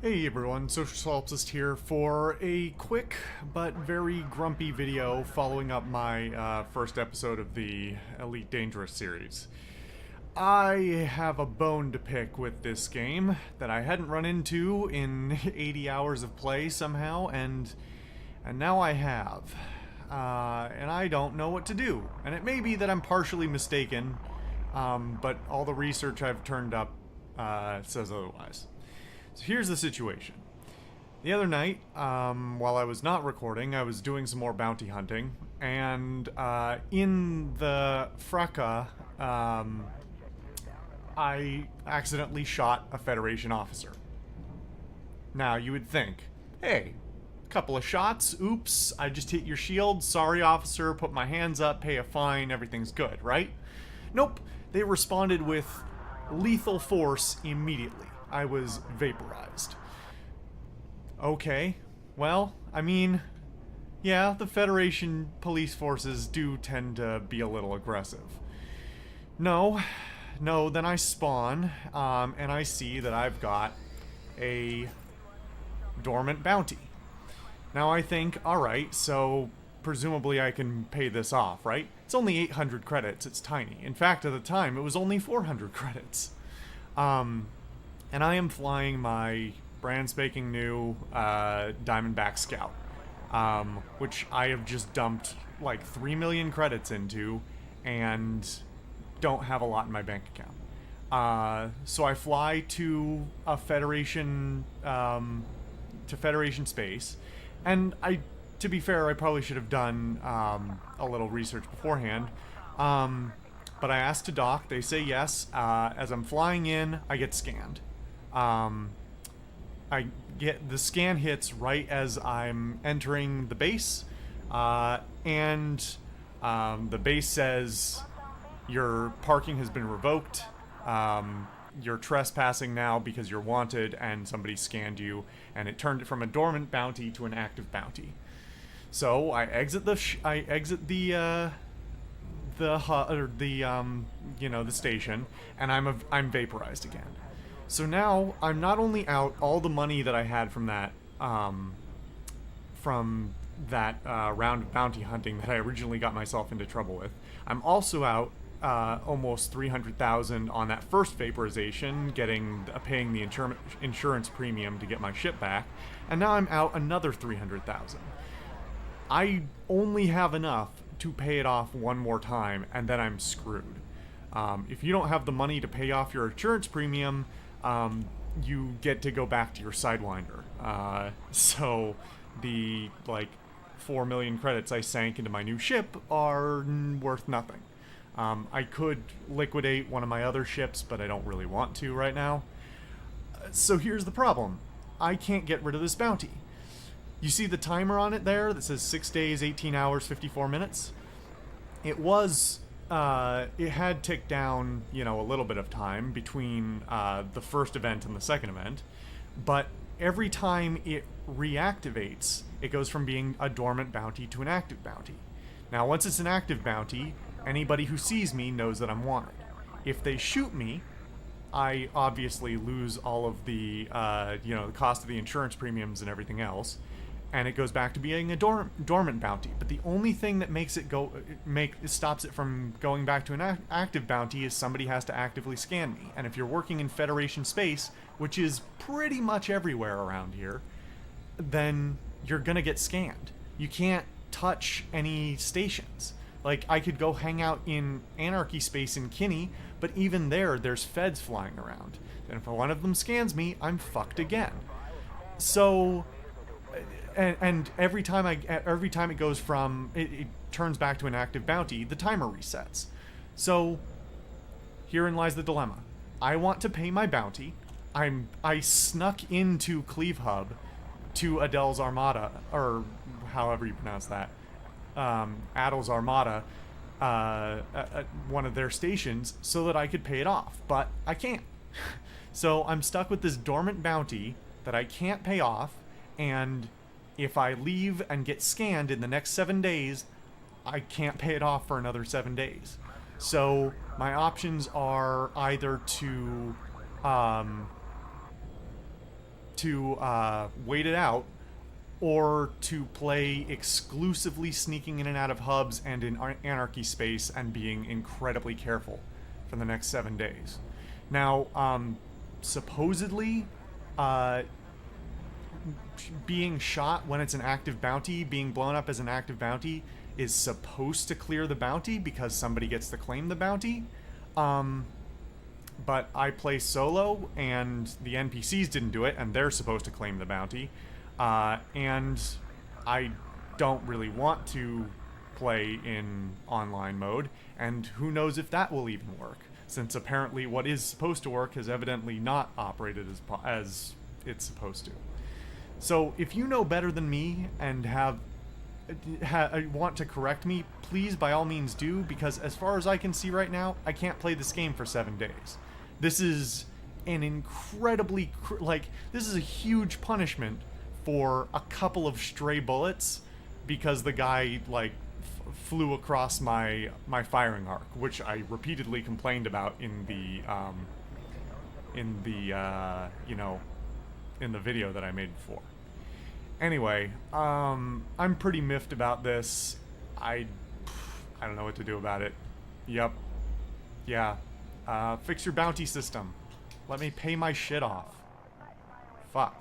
Hey everyone, Social Solipsist here for a quick but very grumpy video following up my first episode of the Elite Dangerous series. I have a bone to pick with this game that I hadn't run into in 80 hours of play somehow, and now I have. And I don't know what to do. And it may be that I'm partially mistaken, but all the research I've turned up says otherwise. So here's the situation. The other night, while I was not recording, I was doing some more bounty hunting, and in the fracas, I accidentally shot a Federation officer. Now, you would think, hey, couple of shots, oops, I just hit your shield, sorry officer, put my hands up, pay a fine, everything's good, right? Nope, they responded with lethal force immediately. I was vaporized. Okay, well, I mean, yeah, the Federation police forces do tend to be a little aggressive. No, then I spawn, and I see that I've got a dormant bounty. Now I think, alright, so presumably I can pay this off, right? It's only 800 credits, it's tiny. In fact, at the time, it was only 400 credits. And I am flying my brand spanking new Diamondback Scout, which I have just dumped like 3 million credits into and don't have a lot in my bank account. So I fly to a Federation, to Federation space, and to be fair, I probably should have done a little research beforehand. But I asked to dock, they say yes. As I'm flying in, I get scanned. I get the scan hits right as I'm entering the base, and the base says your parking has been revoked. You're trespassing now because you're wanted, and somebody scanned you, and it turned it from a dormant bounty to an active bounty. So I exit the station, and I'm vaporized again. So now I'm not only out all the money that I had from that round of bounty hunting that I originally got myself into trouble with. I'm also out almost 300,000 on that first vaporization, paying the insurance premium to get my ship back, and now I'm out another 300,000. I only have enough to pay it off one more time, and then I'm screwed. If you don't have the money to pay off your insurance premium, you get to go back to your Sidewinder. So the 4 million credits I sank into my new ship are worth nothing. I could liquidate one of my other ships, but I don't really want to right now. So here's the problem. I can't get rid of this bounty. You see the timer on it there that says 6 days, 18 hours, 54 minutes? It had ticked down, a little bit of time between the first event and the second event, but every time it reactivates, it goes from being a dormant bounty to an active bounty. Now, once it's an active bounty, anybody who sees me knows that I'm wanted. If they shoot me, I obviously lose all of the, the cost of the insurance premiums and everything else, and it goes back to being a dormant bounty. But the only thing that stops it from going back to an active bounty is somebody has to actively scan me. And if you're working in Federation space, which is pretty much everywhere around here, then you're gonna get scanned. You can't touch any stations. Like, I could go hang out in Anarchy space in Kinney, but even there's feds flying around. And if one of them scans me, I'm fucked again. So, and every time it goes from, it turns back to an active bounty, the timer resets. So, herein lies the dilemma. I want to pay my bounty. I snuck into Cleve Hub to Adele's Armada, or however you pronounce that. Adel's Armada, at one of their stations, so that I could pay it off, but I can't. So I'm stuck with this dormant bounty that I can't pay off, and if I leave and get scanned in the next 7 days, I can't pay it off for another 7 days. So my options are either to to wait it out, or to play exclusively sneaking in and out of hubs and in anarchy space and being incredibly careful for the next 7 days. Now, supposedly, being shot when it's an active bounty, being blown up as an active bounty, is supposed to clear the bounty because somebody gets to claim the bounty. But I play solo, and the NPCs didn't do it, and they're supposed to claim the bounty. And I don't really want to play in online mode, and who knows if that will even work, since apparently what is supposed to work has evidently not operated as it's supposed to. So if you know better than me and want to correct me, please by all means do, because as far as I can see right now, I can't play this game for 7 days. This is an incredibly, this is a huge punishment for a couple of stray bullets because the guy, flew across my firing arc, which I repeatedly complained about in the video that I made before. Anyway, I'm pretty miffed about this. I don't know what to do about it. Yep. Yeah. Fix your bounty system. Let me pay my shit off. Fuck.